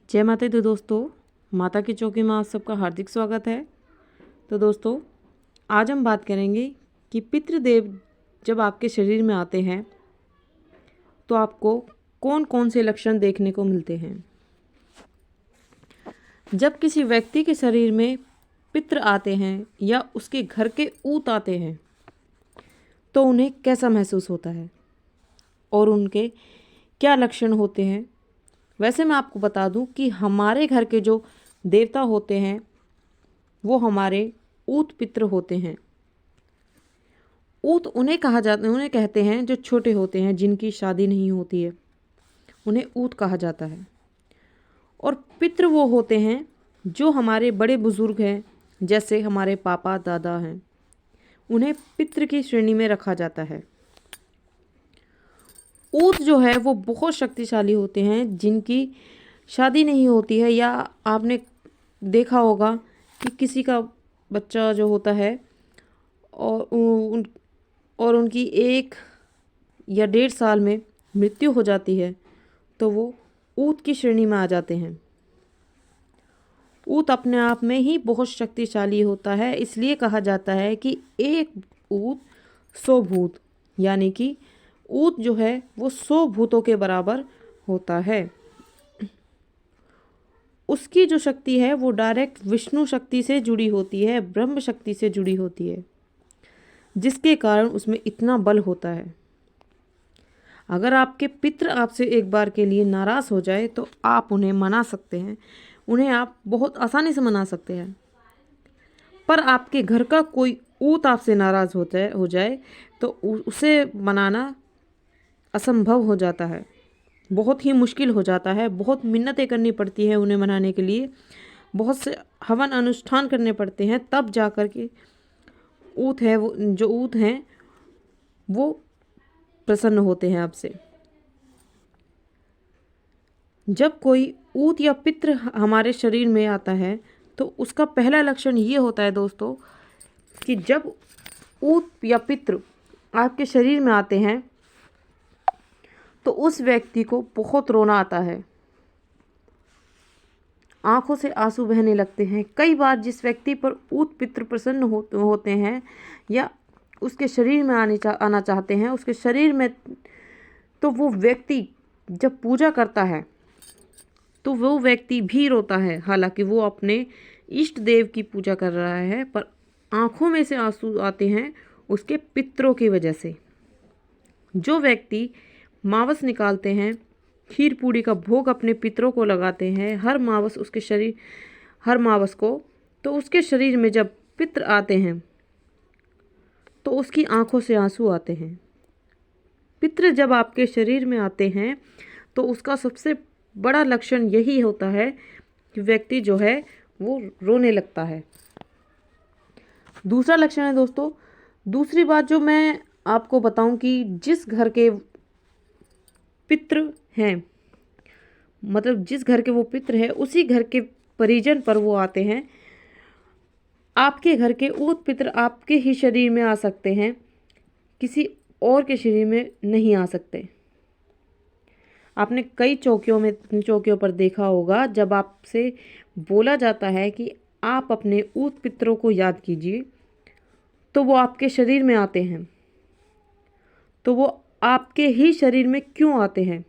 जय माता दी दोस्तों, माता की चौकी में आप सबका हार्दिक स्वागत है। तो दोस्तों, आज हम बात करेंगे कि पितृदेव जब आपके शरीर में आते हैं तो आपको कौन कौन से लक्षण देखने को मिलते हैं। जब किसी व्यक्ति के शरीर में पितृ आते हैं या उसके घर के ऊत आते हैं तो उन्हें कैसा महसूस होता है और उनके क्या लक्षण होते हैं। वैसे मैं आपको बता दूं कि हमारे घर के जो देवता होते हैं वो हमारे ऊत पितृ होते हैं। ऊत उन्हें कहते हैं जो छोटे होते हैं, जिनकी शादी नहीं होती है, उन्हें ऊत कहा जाता है। और पितृ वो होते हैं जो हमारे बड़े बुजुर्ग हैं, जैसे हमारे पापा दादा हैं, उन्हें पितृ की श्रेणी में रखा जाता है। ऊत जो है वो बहुत शक्तिशाली होते हैं, जिनकी शादी नहीं होती है, या आपने देखा होगा कि किसी का बच्चा जो होता है और उनकी 1 या 1.5 साल में मृत्यु हो जाती है तो वो ऊत की श्रेणी में आ जाते हैं। ऊत अपने आप में ही बहुत शक्तिशाली होता है, इसलिए कहा जाता है कि एक ऊत 100 भूत, यानी कि ऊत जो है वो 100 भूतों के बराबर होता है। उसकी जो शक्ति है वो डायरेक्ट विष्णु शक्ति से जुड़ी होती है, ब्रह्म शक्ति से जुड़ी होती है, जिसके कारण उसमें इतना बल होता है। अगर आपके पितृ आपसे एक बार के लिए नाराज़ हो जाए तो आप उन्हें मना सकते हैं, उन्हें आप बहुत आसानी से मना सकते हैं। पर आपके घर का कोई ऊत आपसे नाराज़ हो जाए तो उसे मनाना असंभव हो जाता है, बहुत ही मुश्किल हो जाता है। बहुत मिन्नतें करनी पड़ती है उन्हें मनाने के लिए, बहुत से हवन अनुष्ठान करने पड़ते हैं, तब जा कर के ऊत है वो जो ऊत हैं वो प्रसन्न होते हैं आपसे। जब कोई ऊत या पितृ हमारे शरीर में आता है तो उसका पहला लक्षण ये होता है दोस्तों कि जब ऊत या पितृ आपके शरीर में आते हैं तो उस व्यक्ति को बहुत रोना आता है, आंखों से आंसू बहने लगते हैं। कई बार जिस व्यक्ति पर ऊत पितृ प्रसन्न होते हैं या उसके शरीर में आना चाहते हैं, उसके शरीर में, तो वो व्यक्ति जब पूजा करता है तो वो व्यक्ति भी रोता है। हालांकि वो अपने इष्ट देव की पूजा कर रहा है, पर आंखों में से आंसू आते हैं उसके पितरों की वजह से। जो व्यक्ति मावस निकालते हैं, खीर पूड़ी का भोग अपने पितरों को लगाते हैं हर मावस को, तो उसके शरीर में जब पितर आते हैं तो उसकी आंखों से आंसू आते हैं। पितर जब आपके शरीर में आते हैं तो उसका सबसे बड़ा लक्षण यही होता है कि व्यक्ति जो है वो रोने लगता है। दूसरा लक्षण है दोस्तों, दूसरी बात जो मैं आपको बताऊं कि जिस घर के पितृ हैं, मतलब जिस घर के वो पितृ हैं, उसी घर के परिजन पर वो आते हैं। आपके घर के ऊत पितृ आपके ही शरीर में आ सकते हैं, किसी और के शरीर में नहीं आ सकते। आपने कई चौकियों पर देखा होगा, जब आपसे बोला जाता है कि आप अपने ऊत पितरों को याद कीजिए, तो वो आपके शरीर में आते हैं। तो वो आपके ही शरीर में क्यों आते हैं?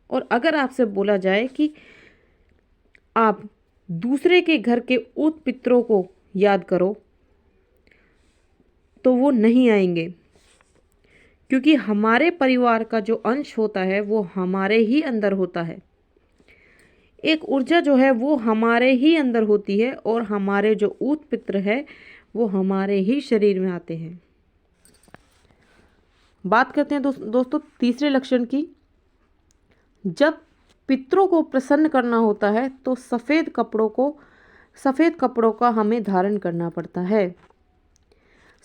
और अगर आपसे बोला जाए कि आप दूसरे के घर के ऊत पितरों को याद करो, तो वो नहीं आएंगे, क्योंकि हमारे परिवार का जो अंश होता है वो हमारे ही अंदर होता है। एक ऊर्जा जो है वो हमारे ही अंदर होती है, और हमारे जो ऊत पित्र है वो हमारे ही शरीर में आते हैं। बात करते हैं दोस्तों तीसरे लक्षण की। जब पितरों को प्रसन्न करना होता है तो सफ़ेद कपड़ों का हमें धारण करना पड़ता है।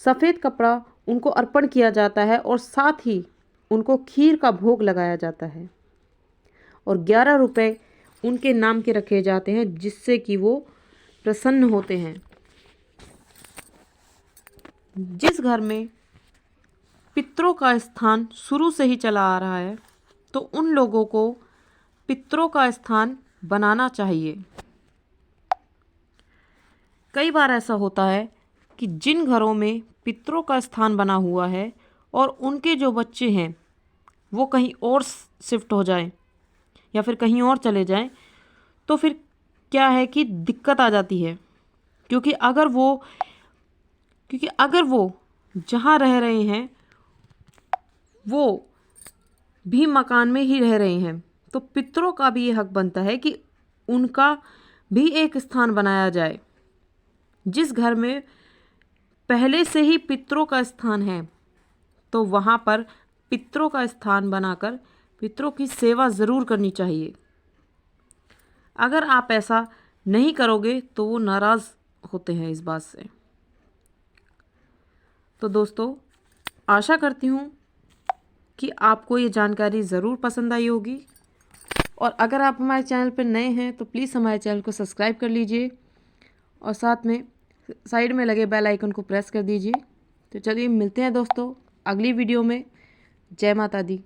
सफ़ेद कपड़ा उनको अर्पण किया जाता है और साथ ही उनको खीर का भोग लगाया जाता है, और 11 रुपए उनके नाम के रखे जाते हैं, जिससे कि वो प्रसन्न होते हैं। जिस घर में पितरों का स्थान शुरू से ही चला आ रहा है तो उन लोगों को पितरों का स्थान बनाना चाहिए। कई बार ऐसा होता है कि जिन घरों में पितरों का स्थान बना हुआ है और उनके जो बच्चे हैं वो कहीं और शिफ्ट हो जाएं या फिर कहीं और चले जाएं, तो फिर क्या है कि दिक्कत आ जाती है। क्योंकि अगर वो जहाँ रह रहे हैं वो भी मकान में ही रह रहे हैं, तो पितरों का भी ये हक बनता है कि उनका भी एक स्थान बनाया जाए। जिस घर में पहले से ही पितरों का स्थान है तो वहाँ पर पितरों का स्थान बनाकर पितरों की सेवा ज़रूर करनी चाहिए। अगर आप ऐसा नहीं करोगे तो वो नाराज़ होते हैं इस बात से। तो दोस्तों, आशा करती हूँ कि आपको ये जानकारी ज़रूर पसंद आई होगी, और अगर आप हमारे चैनल पर नए हैं तो प्लीज़ हमारे चैनल को सब्सक्राइब कर लीजिए और साथ में साइड में लगे बेल आइकन को प्रेस कर दीजिए। तो चलिए मिलते हैं दोस्तों अगली वीडियो में। जय माता दी।